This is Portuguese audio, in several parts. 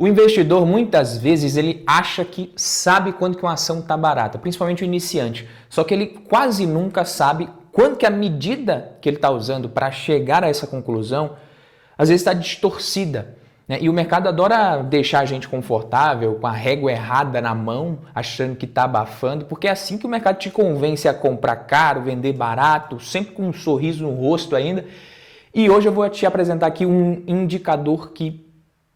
O investidor, muitas vezes, ele acha que sabe quando que uma ação está barata, principalmente o iniciante. Só que ele quase nunca sabe quando que a medida que ele está usando para chegar a essa conclusão, às vezes está distorcida, né? E o mercado adora deixar a gente confortável, com a régua errada na mão, achando que está abafando, porque é assim que o mercado te convence a comprar caro, vender barato, sempre com um sorriso no rosto ainda. E hoje eu vou te apresentar aqui um indicador que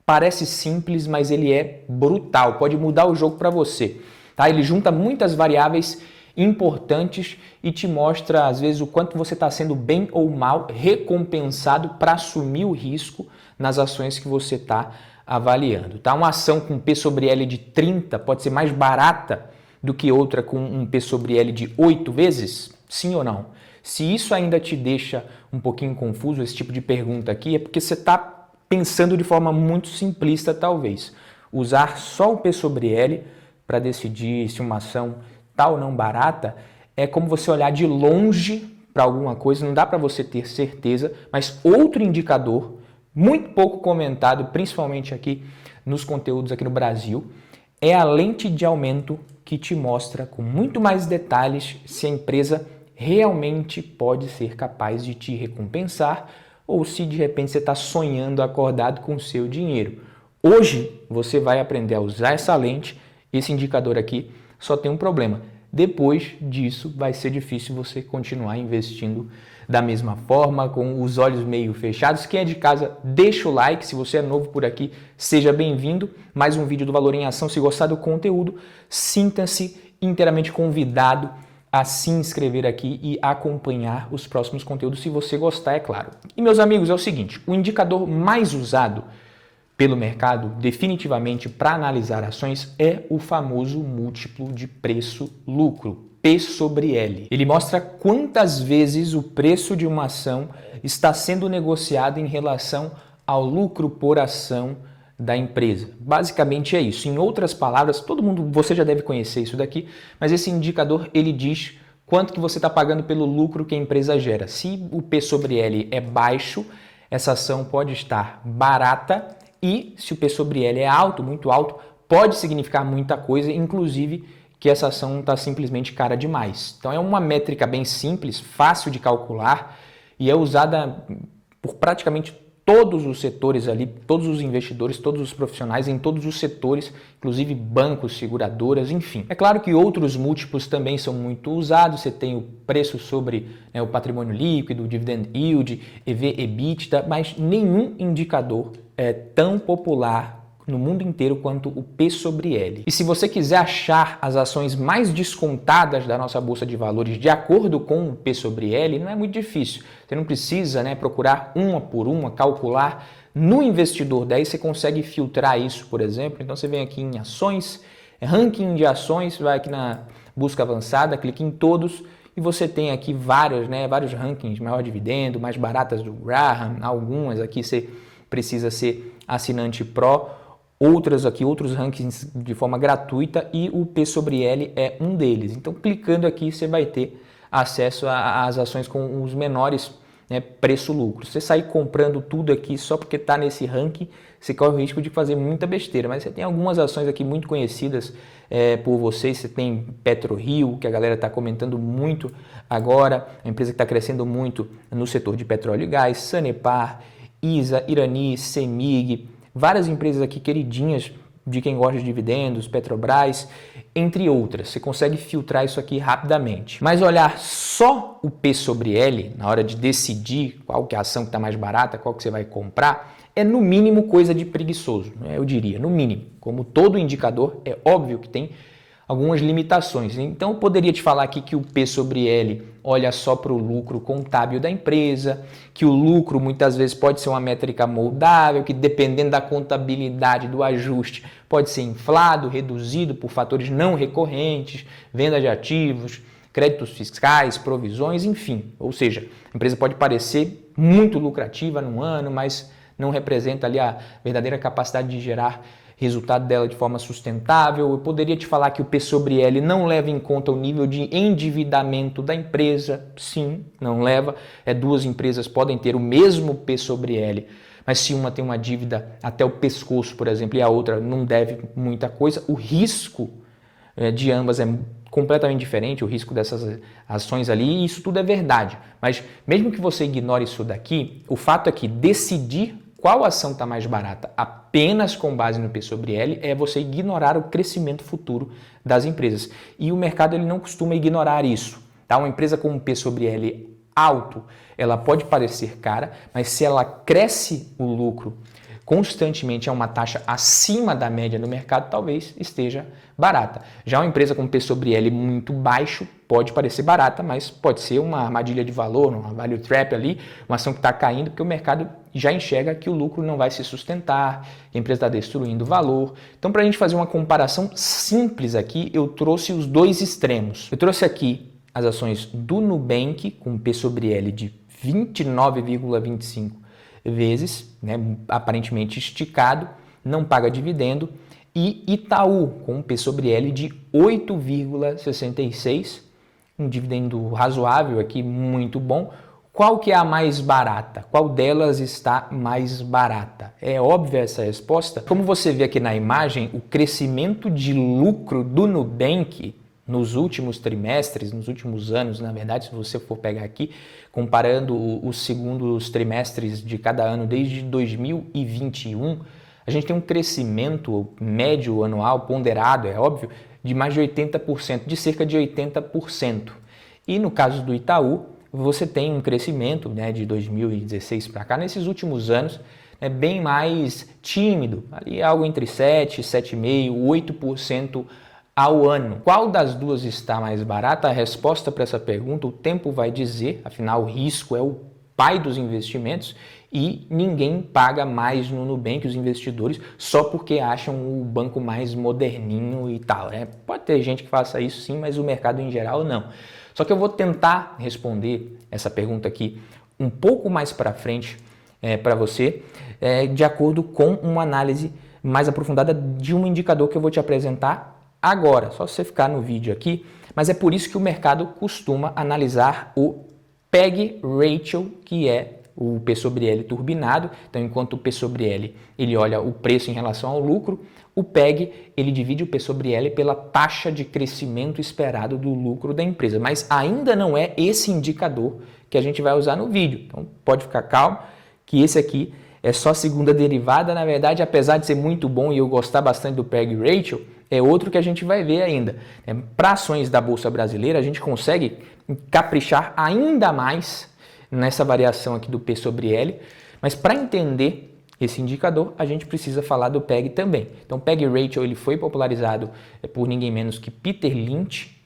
parece simples, mas ele é brutal, pode mudar o jogo para você. Tá? Ele junta muitas variáveis importantes e te mostra, às vezes, o quanto você está sendo bem ou mal recompensado para assumir o risco nas ações que você está avaliando. Tá? Uma ação com P sobre L de 30 pode ser mais barata do que outra com um P sobre L de 8 vezes? Sim ou não? Se isso ainda te deixa um pouquinho confuso, esse tipo de pergunta aqui, é porque você está pensando de forma muito simplista, talvez. Usar só o P sobre L para decidir se uma ação está ou não barata é como você olhar de longe para alguma coisa, não dá para você ter certeza, mas outro indicador, muito pouco comentado, principalmente aqui nos conteúdos aqui no Brasil, é a lente de aumento que te mostra com muito mais detalhes se a empresa realmente pode ser capaz de te recompensar ou se de repente você está sonhando acordado com o seu dinheiro. Hoje você vai aprender a usar essa lente, esse indicador aqui só tem um problema. Depois disso vai ser difícil você continuar investindo da mesma forma, com os olhos meio fechados. Quem é de casa, deixa o like. Se você é novo por aqui, seja bem-vindo. Mais um vídeo do Valor em Ação. Se gostar do conteúdo, sinta-se inteiramente convidado a se inscrever aqui e acompanhar os próximos conteúdos, se você gostar, é claro. E, meus amigos, é o seguinte, o indicador mais usado pelo mercado, definitivamente, para analisar ações, é o famoso múltiplo de preço-lucro, P sobre L. Ele mostra quantas vezes o preço de uma ação está sendo negociado em relação ao lucro por ação da empresa. Basicamente é isso. Em outras palavras, todo mundo, você já deve conhecer isso daqui, mas esse indicador ele diz quanto que você está pagando pelo lucro que a empresa gera. Se o P sobre L é baixo, essa ação pode estar barata, e se o P sobre L é alto, muito alto, pode significar muita coisa, inclusive que essa ação está simplesmente cara demais. Então é uma métrica bem simples, fácil de calcular e é usada por praticamente todos os setores ali, todos os investidores, todos os profissionais em todos os setores, inclusive bancos, seguradoras, enfim. É claro que outros múltiplos também são muito usados, você tem o preço sobre o patrimônio líquido, o dividend yield, EV/EBITDA, mas nenhum indicador é tão popular no mundo inteiro quanto o P sobre L. E se você quiser achar as ações mais descontadas da nossa Bolsa de Valores de acordo com o P sobre L, não é muito difícil. Você não precisa procurar uma por uma, calcular. No Investidor 10 você consegue filtrar isso, por exemplo. Então você vem aqui em ações, ranking de ações, vai aqui na busca avançada, clique em todos e você tem aqui vários rankings, maior dividendo, mais baratas do Graham, algumas aqui você precisa ser assinante Pro, outros rankings de forma gratuita e o P sobre L é um deles. Então, clicando aqui, você vai ter acesso às ações com os menores preço-lucro. Você sair comprando tudo aqui só porque está nesse ranking, você corre o risco de fazer muita besteira. Mas você tem algumas ações aqui muito conhecidas por vocês. Você tem PetroRio, que a galera está comentando muito agora, uma empresa que está crescendo muito no setor de petróleo e gás, Sanepar, ISA, Irani, CEMIG, várias empresas aqui queridinhas de quem gosta de dividendos, Petrobras, entre outras. Você consegue filtrar isso aqui rapidamente. Mas olhar só o P sobre L na hora de decidir qual que é a ação que está mais barata, qual que você vai comprar, é no mínimo coisa de preguiçoso, eu diria, no mínimo. Como todo indicador, é óbvio que tem algumas limitações. Então, eu poderia te falar aqui que o P sobre L olha só para o lucro contábil da empresa, que o lucro muitas vezes pode ser uma métrica moldável, que dependendo da contabilidade do ajuste pode ser inflado, reduzido por fatores não recorrentes, venda de ativos, créditos fiscais, provisões, enfim. Ou seja, a empresa pode parecer muito lucrativa num ano, mas não representa ali a verdadeira capacidade de gerar resultado dela de forma sustentável. Eu poderia te falar que o P sobre L não leva em conta o nível de endividamento da empresa. Sim, não leva. Duas empresas podem ter o mesmo P sobre L, Mas se uma tem uma dívida até o pescoço, por exemplo, e a outra não deve muita coisa, o risco de ambas é completamente diferente, o risco dessas ações ali, e isso tudo é verdade. Mas mesmo que você ignore isso daqui, o fato é que decidir qual ação está mais barata apenas com base no P sobre L é você ignorar o crescimento futuro das empresas. E o mercado ele não costuma ignorar isso. Tá? Uma empresa com um P sobre L alto, ela pode parecer cara, mas se ela cresce o lucro constantemente a uma taxa acima da média do mercado, talvez esteja barata. Já uma empresa com P sobre L muito baixo pode parecer barata, mas pode ser uma armadilha de valor, uma value trap ali, uma ação que está caindo porque o mercado já enxerga que o lucro não vai se sustentar, que a empresa está destruindo valor. Então, para a gente fazer uma comparação simples aqui, eu trouxe os dois extremos. Eu trouxe aqui as ações do Nubank com P sobre L de 29,25 vezes, né, aparentemente esticado, não paga dividendo, e Itaú com um P sobre L de 8,66, um dividendo razoável aqui, muito bom. Qual que é a mais barata? Qual delas está mais barata? É óbvia essa resposta. Como você vê aqui na imagem, o crescimento de lucro do Nubank nos últimos trimestres, nos últimos anos, na verdade, se você for pegar aqui, comparando os segundos trimestres de cada ano desde 2021, a gente tem um crescimento médio anual ponderado, é óbvio, de mais de 80%, de cerca de 80%. E no caso do Itaú, você tem um crescimento, né, de 2016 para cá, nesses últimos anos, é bem mais tímido, ali algo entre 7, 7,5%, 8% ao ano. Qual das duas está mais barata? A resposta para essa pergunta o tempo vai dizer, afinal o risco é o pai dos investimentos e ninguém paga mais no Nubank, os investidores, só porque acham o banco mais moderninho e tal, né? Pode ter gente que faça isso sim, mas o mercado em geral não. Só que eu vou tentar responder essa pergunta aqui um pouco mais para frente para você, de acordo com uma análise mais aprofundada de um indicador que eu vou te apresentar agora, só você ficar no vídeo aqui, mas é por isso que o mercado costuma analisar o PEG Ratio, que é o P sobre L turbinado. Então, enquanto o P sobre L ele olha o preço em relação ao lucro, o PEG ele divide o P sobre L pela taxa de crescimento esperado do lucro da empresa. Mas ainda não é esse indicador que a gente vai usar no vídeo. Então, pode ficar calmo que esse aqui é só a segunda derivada. Na verdade, apesar de ser muito bom e eu gostar bastante do PEG Ratio, é outro que a gente vai ver ainda. Para ações da Bolsa Brasileira, a gente consegue caprichar ainda mais nessa variação aqui do P sobre L, mas para entender esse indicador, a gente precisa falar do PEG também. Então, o PEG Ratio ele foi popularizado por ninguém menos que Peter Lynch,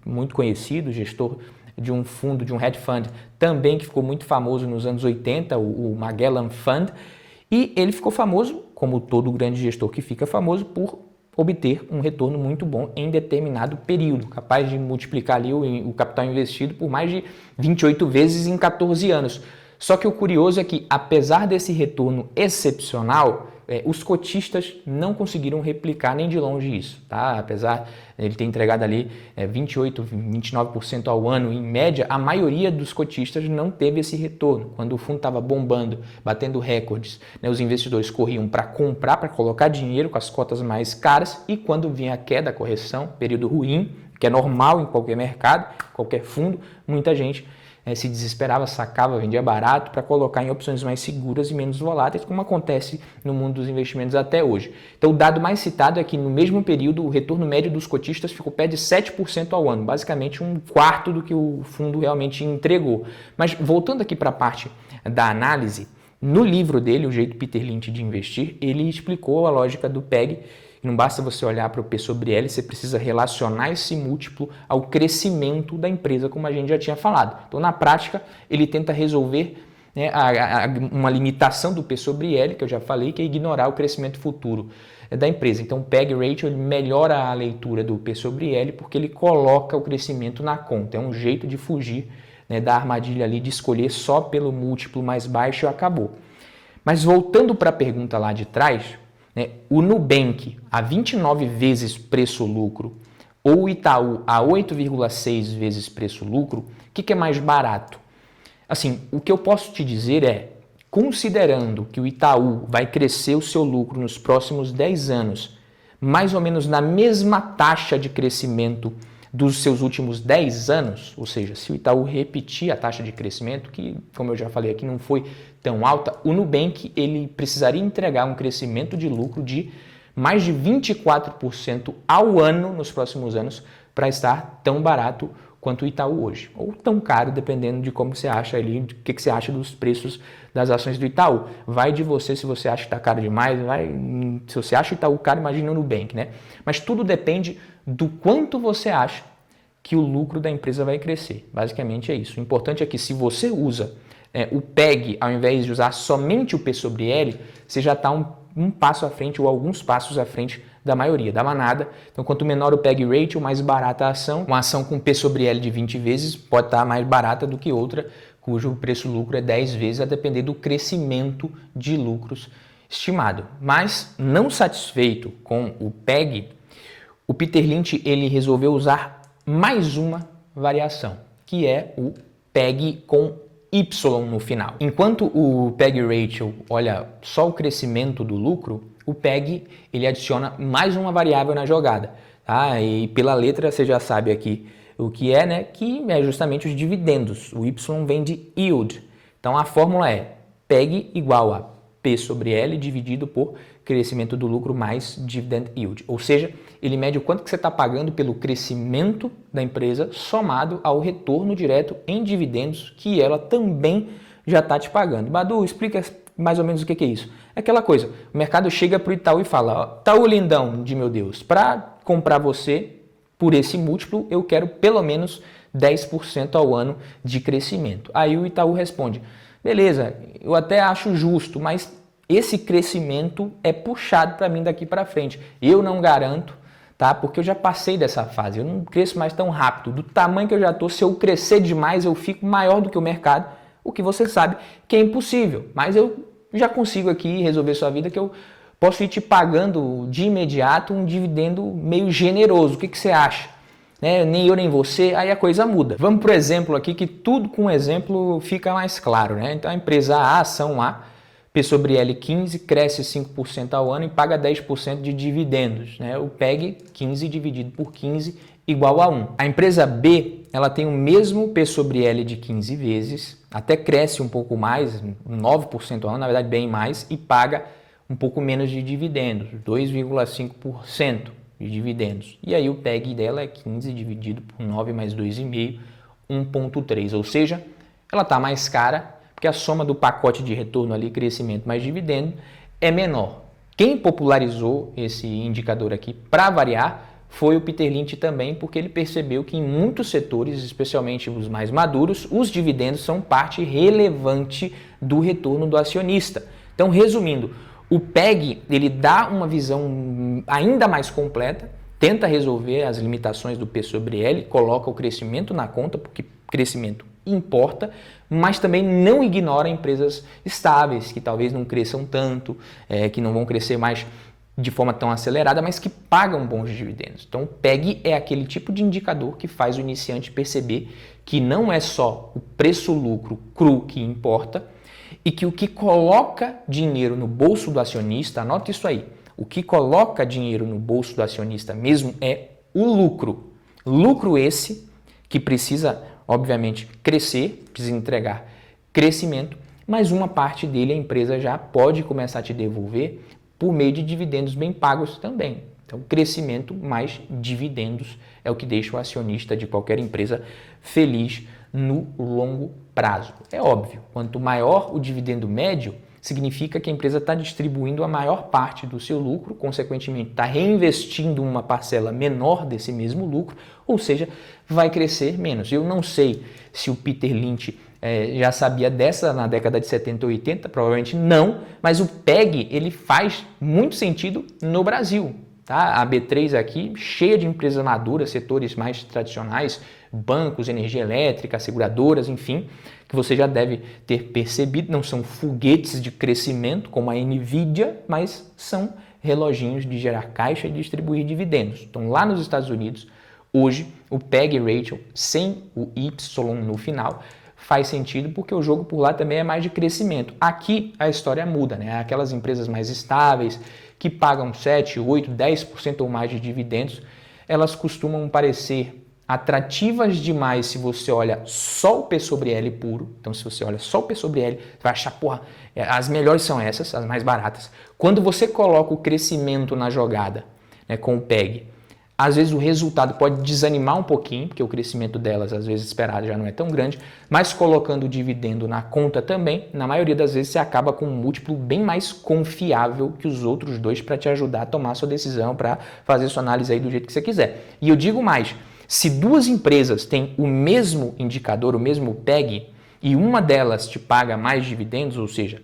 muito conhecido, gestor de um fundo, de um hedge fund, também que ficou muito famoso nos anos 80, o Magellan Fund, e ele ficou famoso, como todo grande gestor que fica famoso, por obter um retorno muito bom em determinado período, capaz de multiplicar ali o capital investido por mais de 28 vezes em 14 anos. Só que o curioso é que, apesar desse retorno excepcional, os cotistas não conseguiram replicar nem de longe isso, tá? Apesar de ele ter entregado ali 28, 29% ao ano em média, a maioria dos cotistas não teve esse retorno. Quando o fundo estava bombando, batendo recordes, né, os investidores corriam para comprar, para colocar dinheiro com as cotas mais caras, e quando vinha a queda, a correção, período ruim, que é normal em qualquer mercado, qualquer fundo, muita gente se desesperava, sacava, vendia barato para colocar em opções mais seguras e menos voláteis, como acontece no mundo dos investimentos até hoje. Então, o dado mais citado é que no mesmo período o retorno médio dos cotistas ficou perto de 7% ao ano, basicamente um quarto do que o fundo realmente entregou. Mas voltando aqui para a parte da análise, no livro dele, O Jeito Peter Lynch de Investir, ele explicou a lógica do PEG. Não basta você olhar para o P sobre L, você precisa relacionar esse múltiplo ao crescimento da empresa, como a gente já tinha falado. Então, na prática, ele tenta resolver, né, uma limitação do P sobre L, que eu já falei, que é ignorar o crescimento futuro da empresa. Então, o PEG Ratio ele melhora a leitura do P sobre L porque ele coloca o crescimento na conta. É um jeito de fugir, né, da armadilha ali de escolher só pelo múltiplo mais baixo e acabou. Mas voltando para a pergunta lá de trás, o Nubank a 29 vezes preço-lucro ou o Itaú a 8,6 vezes preço-lucro, o que é mais barato? Assim, o que eu posso te dizer é, considerando que o Itaú vai crescer o seu lucro nos próximos 10 anos, mais ou menos na mesma taxa de crescimento dos seus últimos 10 anos, ou seja, se o Itaú repetir a taxa de crescimento, que, como eu já falei aqui, não foi tão alta, o Nubank ele precisaria entregar um crescimento de lucro de mais de 24% ao ano nos próximos anos para estar tão barato quanto o Itaú hoje, ou tão caro, dependendo de como você acha ali, de que você acha dos preços das ações do Itaú. Vai de você se você acha que está caro demais, se você acha o Itaú caro, imagina o Nubank, né? Mas tudo depende do quanto você acha que o lucro da empresa vai crescer. Basicamente é isso. O importante é que se você usa o PEG, ao invés de usar somente o P sobre L, você já está um passo à frente ou alguns passos à frente da maioria, da manada. Então, quanto menor o PEG ratio, mais barata a ação. Uma ação com P sobre L de 20 vezes pode estar mais barata do que outra, cujo preço-lucro é 10 vezes, a depender do crescimento de lucros estimado. Mas, não satisfeito com o PEG, o Peter Lynch ele resolveu usar mais uma variação, que é o PEG com Y no final. Enquanto o PEG ratio olha só o crescimento do lucro, o PEG ele adiciona mais uma variável na jogada. Tá? E pela letra você já sabe aqui o que é, né? Que é justamente os dividendos. O Y vem de yield. Então a fórmula é PEG igual a P sobre L dividido por crescimento do lucro mais dividend yield. Ou seja, ele mede o quanto que você está pagando pelo crescimento da empresa somado ao retorno direto em dividendos que ela também já está te pagando. Badu, explica mais ou menos o que é isso. É aquela coisa, o mercado chega para o Itaú e fala, Itaú lindão de meu Deus, para comprar você por esse múltiplo eu quero pelo menos 10% ao ano de crescimento. Aí o Itaú responde, beleza, eu até acho justo, mas esse crescimento é puxado para mim daqui para frente. Eu não garanto, tá? Porque eu já passei dessa fase, eu não cresço mais tão rápido. Do tamanho que eu já estou, se eu crescer demais, eu fico maior do que o mercado, o que você sabe que é impossível. Mas eu já consigo aqui resolver sua vida, que eu posso ir te pagando de imediato um dividendo meio generoso. O que você acha? Nem eu nem você, aí a coisa muda. Vamos para o exemplo aqui, que tudo com exemplo fica mais claro, né? Então a empresa A, ação A, P sobre L 15, cresce 5% ao ano e paga 10% de dividendos. Né? O PEG 15 dividido por 15 igual a 1. A empresa B ela tem o mesmo P sobre L de 15 vezes, até cresce um pouco mais, 9% ao ano, na verdade bem mais, e paga um pouco menos de dividendos, 2,5% de dividendos. E aí o PEG dela é 15 dividido por 9 mais 2,5, 1,3. Ou seja, ela está mais cara, porque a soma do pacote de retorno ali, crescimento mais dividendo, é menor. Quem popularizou esse indicador aqui, para variar, foi o Peter Lynch também, porque ele percebeu que em muitos setores, especialmente os mais maduros, os dividendos são parte relevante do retorno do acionista. Então, resumindo, o PEG ele dá uma visão ainda mais completa, tenta resolver as limitações do P sobre L, coloca o crescimento na conta, porque crescimento importa, mas também não ignora empresas estáveis, que talvez não cresçam tanto, que não vão crescer mais de forma tão acelerada, mas que pagam bons dividendos. Então, o PEG é aquele tipo de indicador que faz o iniciante perceber que não é só o preço-lucro cru que importa e que o que coloca dinheiro no bolso do acionista, anota isso aí, o que coloca dinheiro no bolso do acionista mesmo é o lucro. Lucro esse que precisa, obviamente, crescer, precisa entregar crescimento, mas uma parte dele a empresa já pode começar a te devolver por meio de dividendos bem pagos também. Então, crescimento mais dividendos é o que deixa o acionista de qualquer empresa feliz no longo prazo. É óbvio, quanto maior o dividendo médio, significa que a empresa está distribuindo a maior parte do seu lucro, consequentemente está reinvestindo uma parcela menor desse mesmo lucro, ou seja, vai crescer menos. Eu não sei se o Peter Lynch já sabia dessa na década de 70 ou 80, provavelmente não, mas o PEG ele faz muito sentido no Brasil. Tá? A B3 aqui, cheia de empresas maduras, setores mais tradicionais, bancos, energia elétrica, seguradoras, enfim, que você já deve ter percebido, não são foguetes de crescimento como a Nvidia, mas são reloginhos de gerar caixa e distribuir dividendos. Então, lá nos Estados Unidos, hoje, o PEG ratio, sem o Y no final, faz sentido porque o jogo por lá também é mais de crescimento. Aqui a história muda, né? Aquelas empresas mais estáveis que pagam 7, 8, 10% ou mais de dividendos, elas costumam parecer atrativas demais se você olha só o P sobre L puro. Então, se você olha só o P sobre L, você vai achar, porra, as melhores são essas, as mais baratas. Quando você coloca o crescimento na jogada, né, com o PEG, às vezes o resultado pode desanimar um pouquinho, porque o crescimento delas, às vezes esperado, já não é tão grande, mas colocando o dividendo na conta também, na maioria das vezes você acaba com um múltiplo bem mais confiável que os outros dois para te ajudar a tomar sua decisão, para fazer sua análise aí do jeito que você quiser. E eu digo mais, se duas empresas têm o mesmo indicador, o mesmo PEG, e uma delas te paga mais dividendos, ou seja,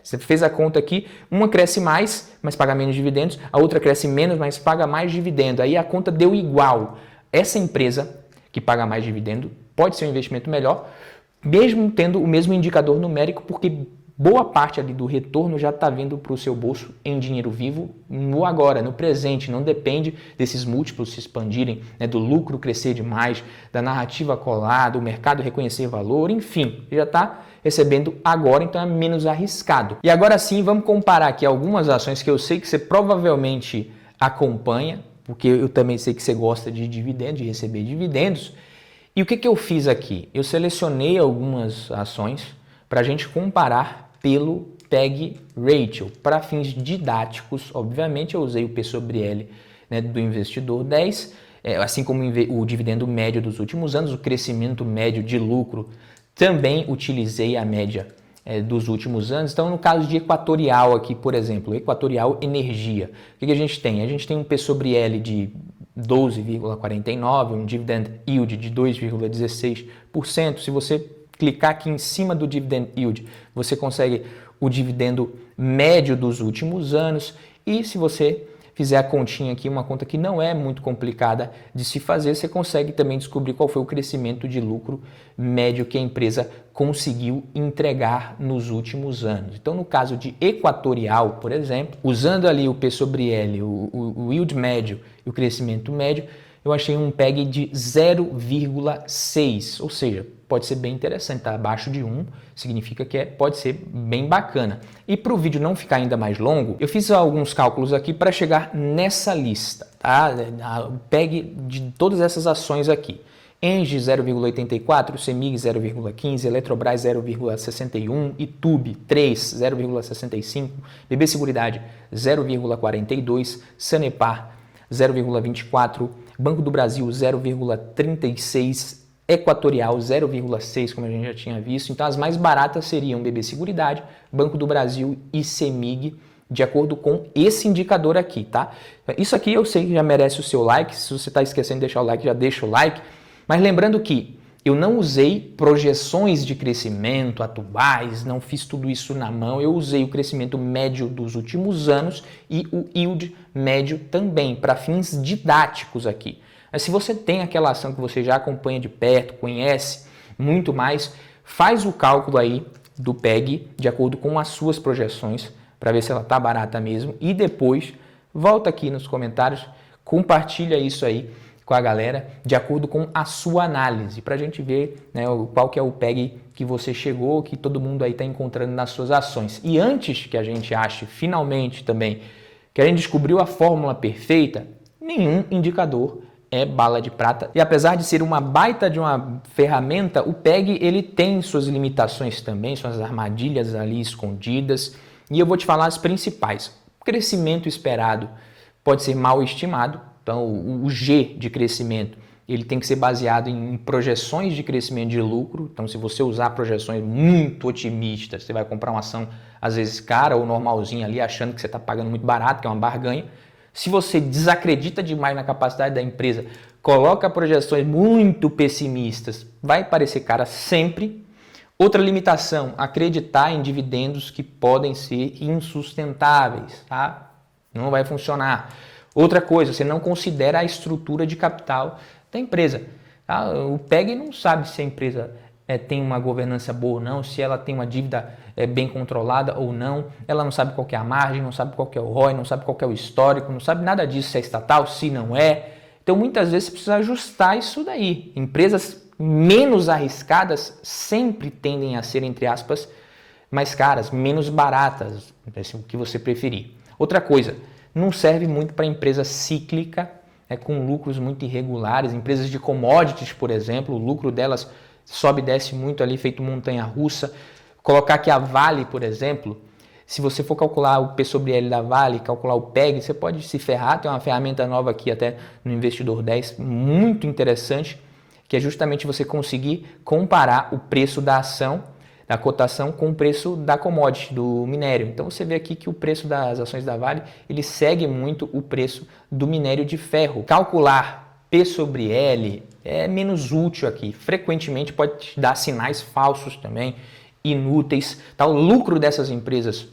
você fez a conta aqui, uma cresce mais, mas paga menos dividendos, a outra cresce menos, mas paga mais dividendo. Aí a conta deu igual. Essa empresa que paga mais dividendo pode ser um investimento melhor, mesmo tendo o mesmo indicador numérico, porque boa parte ali do retorno já está vindo para o seu bolso em dinheiro vivo no agora, no presente. Não depende desses múltiplos se expandirem, né, do lucro crescer demais, da narrativa colar, do mercado reconhecer valor, enfim, já está recebendo agora, então é menos arriscado. E agora sim, vamos comparar aqui algumas ações que eu sei que você provavelmente acompanha, porque eu também sei que você gosta de dividendos, de receber dividendos. E o que eu fiz aqui? Eu selecionei algumas ações para a gente comparar pelo PEG Ratio. Para fins didáticos, obviamente, eu usei o P sobre L, né, do investidor 10, assim como o dividendo médio dos últimos anos, o crescimento médio de lucro, também utilizei a média dos últimos anos. Então, no caso de Equatorial aqui, por exemplo, Equatorial Energia, o que a gente tem? A gente tem um P sobre L de 12,49, um dividend yield de 2,16%. Se você clicar aqui em cima do dividend yield, você consegue o dividendo médio dos últimos anos. E se você fizer a continha aqui, uma conta que não é muito complicada de se fazer, você consegue também descobrir qual foi o crescimento de lucro médio que a empresa conseguiu entregar nos últimos anos. Então, no caso de Equatorial, por exemplo, usando ali o P sobre L, o yield médio e o crescimento médio, eu achei um PEG de 0,6, ou seja, pode ser bem interessante, tá? Abaixo de 1 significa que pode ser bem bacana. E para o vídeo não ficar ainda mais longo, eu fiz alguns cálculos aqui para chegar nessa lista, tá? O PEG de todas essas ações aqui. Engie 0,84, Cemig 0,15, Eletrobras 0,61, Itube 3, 0,65, BB Seguridade 0,42, Sanepar 0,24, Banco do Brasil 0,36, Equatorial 0,6, como a gente já tinha visto. Então as mais baratas seriam BB Seguridade, Banco do Brasil e Cemig, de acordo com esse indicador aqui, tá? Isso aqui eu sei que já merece o seu like. Se você está esquecendo de deixar o like, já deixa o like. Mas lembrando que eu não usei projeções de crescimento atuais, não fiz tudo isso na mão, eu usei o crescimento médio dos últimos anos e o yield médio também, para fins didáticos aqui. Mas se você tem aquela ação que você já acompanha de perto, conhece muito mais, faz o cálculo aí do PEG de acordo com as suas projeções, para ver se ela está barata mesmo, e depois volta aqui nos comentários, compartilha isso aí com a galera, de acordo com a sua análise, para a gente ver, né, qual que é o PEG que você chegou, que todo mundo aí está encontrando nas suas ações. E antes que a gente ache, finalmente também, que a gente descobriu a fórmula perfeita, nenhum indicador é bala de prata. E apesar de ser uma baita de uma ferramenta, o PEG ele tem suas limitações também, suas armadilhas ali escondidas, e eu vou te falar as principais. O crescimento esperado pode ser mal estimado. Então, o G de crescimento, ele tem que ser baseado em projeções de crescimento de lucro. Então, se você usar projeções muito otimistas, você vai comprar uma ação, às vezes, cara ou normalzinha ali, achando que você está pagando muito barato, que é uma barganha. Se você desacredita demais na capacidade da empresa, coloca projeções muito pessimistas, vai parecer cara sempre. Outra limitação, acreditar em dividendos que podem ser insustentáveis, tá? Não vai funcionar. Outra coisa, você não considera a estrutura de capital da empresa. Tá? O PEG não sabe se a empresa tem uma governança boa ou não, se ela tem uma dívida bem controlada ou não. Ela não sabe qual que é a margem, não sabe qual que é o ROI, não sabe qual que é o histórico, não sabe nada disso, se é estatal, se não é. Então, muitas vezes, você precisa ajustar isso daí. Empresas menos arriscadas sempre tendem a ser, entre aspas, mais caras, menos baratas, assim, o que você preferir. Outra coisa, não serve muito para empresa cíclica, com lucros muito irregulares, empresas de commodities, por exemplo, o lucro delas sobe e desce muito ali, feito montanha-russa. Colocar aqui a Vale, por exemplo, se você for calcular o P sobre L da Vale, calcular o PEG, você pode se ferrar. Tem uma ferramenta nova aqui até no Investidor 10, muito interessante, que é justamente você conseguir comparar o preço da ação, da cotação, com o preço da commodity, do minério. Então você vê aqui que o preço das ações da Vale, ele segue muito o preço do minério de ferro. Calcular P sobre L é menos útil aqui. Frequentemente pode te dar sinais falsos também, inúteis. Tá? O lucro dessas empresas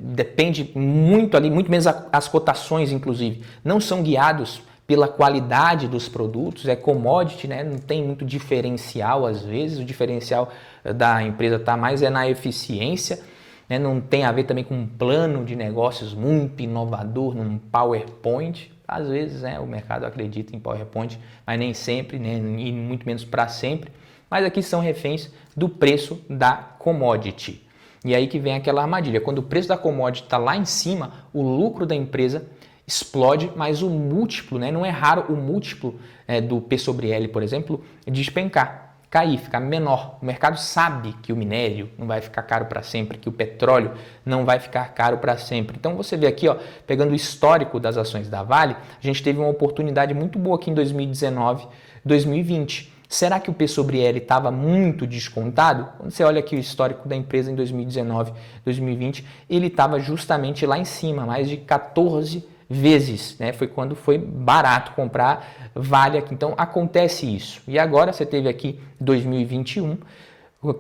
depende muito ali, muito menos as cotações, inclusive, não são guiados pela qualidade dos produtos, é commodity, né? Não tem muito diferencial às vezes, o diferencial da empresa está mais na eficiência, né? Não tem a ver também com um plano de negócios muito inovador, num PowerPoint. Às vezes o mercado acredita em PowerPoint, mas nem sempre, né? E muito menos para sempre. Mas aqui são reféns do preço da commodity. E aí que vem aquela armadilha. Quando o preço da commodity está lá em cima, o lucro da empresa explode, mas o múltiplo, né? Não é raro o múltiplo do P sobre L, por exemplo, despencar, cair, ficar menor. O mercado sabe que o minério não vai ficar caro para sempre, que o petróleo não vai ficar caro para sempre. Então você vê aqui, ó, pegando o histórico das ações da Vale, a gente teve uma oportunidade muito boa aqui em 2019, 2020. Será que o P sobre L estava muito descontado? Quando você olha aqui o histórico da empresa em 2019, 2020, ele estava justamente lá em cima, mais de 14 vezes, né? Foi quando foi barato comprar Vale aqui. Então acontece isso. E agora você teve aqui 2021,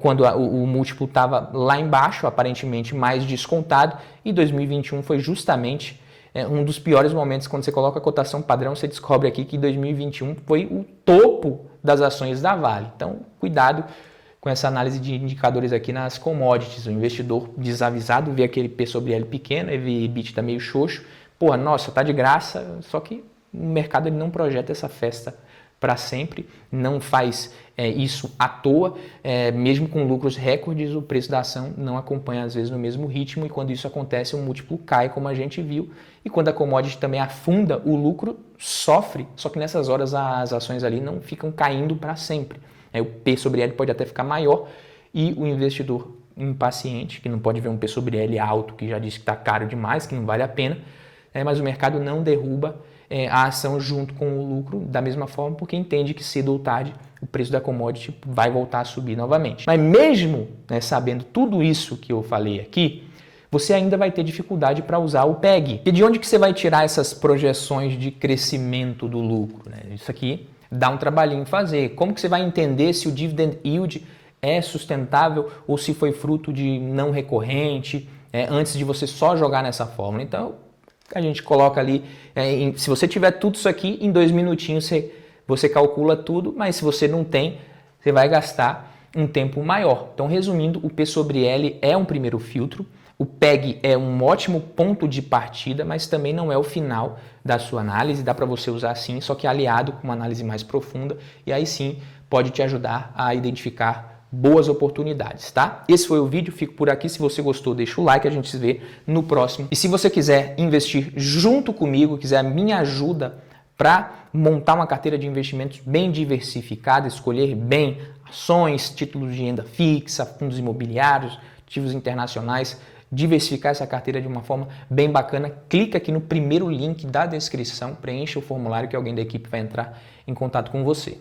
quando o múltiplo estava lá embaixo, aparentemente mais descontado, e 2021 foi justamente um dos piores momentos. Quando você coloca a cotação padrão, você descobre aqui que 2021 foi o topo das ações da Vale. Então, cuidado com essa análise de indicadores aqui nas commodities. O investidor desavisado vê aquele P sobre L pequeno, vê EBITDA meio xoxo, porra, nossa, tá de graça, só que o mercado ele não projeta essa festa para sempre, não faz isso à toa, mesmo com lucros recordes, o preço da ação não acompanha às vezes no mesmo ritmo, e quando isso acontece o múltiplo cai, como a gente viu, e quando a commodity também afunda, o lucro sofre, só que nessas horas as ações ali não ficam caindo para sempre. O P sobre L pode até ficar maior, e o investidor impaciente, que não pode ver um P sobre L alto, que já disse que está caro demais, que não vale a pena, mas o mercado não derruba a ação junto com o lucro da mesma forma, porque entende que cedo ou tarde o preço da commodity vai voltar a subir novamente. Mas mesmo sabendo tudo isso que eu falei aqui, você ainda vai ter dificuldade para usar o PEG. E de onde que você vai tirar essas projeções de crescimento do lucro? Isso aqui dá um trabalhinho fazer. Como que você vai entender se o dividend yield é sustentável ou se foi fruto de não recorrente, antes de você só jogar nessa fórmula? Então, a gente coloca ali, se você tiver tudo isso aqui, em 2 minutinhos você calcula tudo, mas se você não tem, você vai gastar um tempo maior. Então, resumindo, o P sobre L é um primeiro filtro, o PEG é um ótimo ponto de partida, mas também não é o final da sua análise, dá para você usar sim, só que aliado com uma análise mais profunda, e aí sim pode te ajudar a identificar boas oportunidades, tá? Esse foi o vídeo, fico por aqui. Se você gostou, deixa o like, a gente se vê no próximo. E se você quiser investir junto comigo, quiser a minha ajuda para montar uma carteira de investimentos bem diversificada, escolher bem ações, títulos de renda fixa, fundos imobiliários, ativos internacionais, diversificar essa carteira de uma forma bem bacana, clica aqui no primeiro link da descrição, preencha o formulário que alguém da equipe vai entrar em contato com você.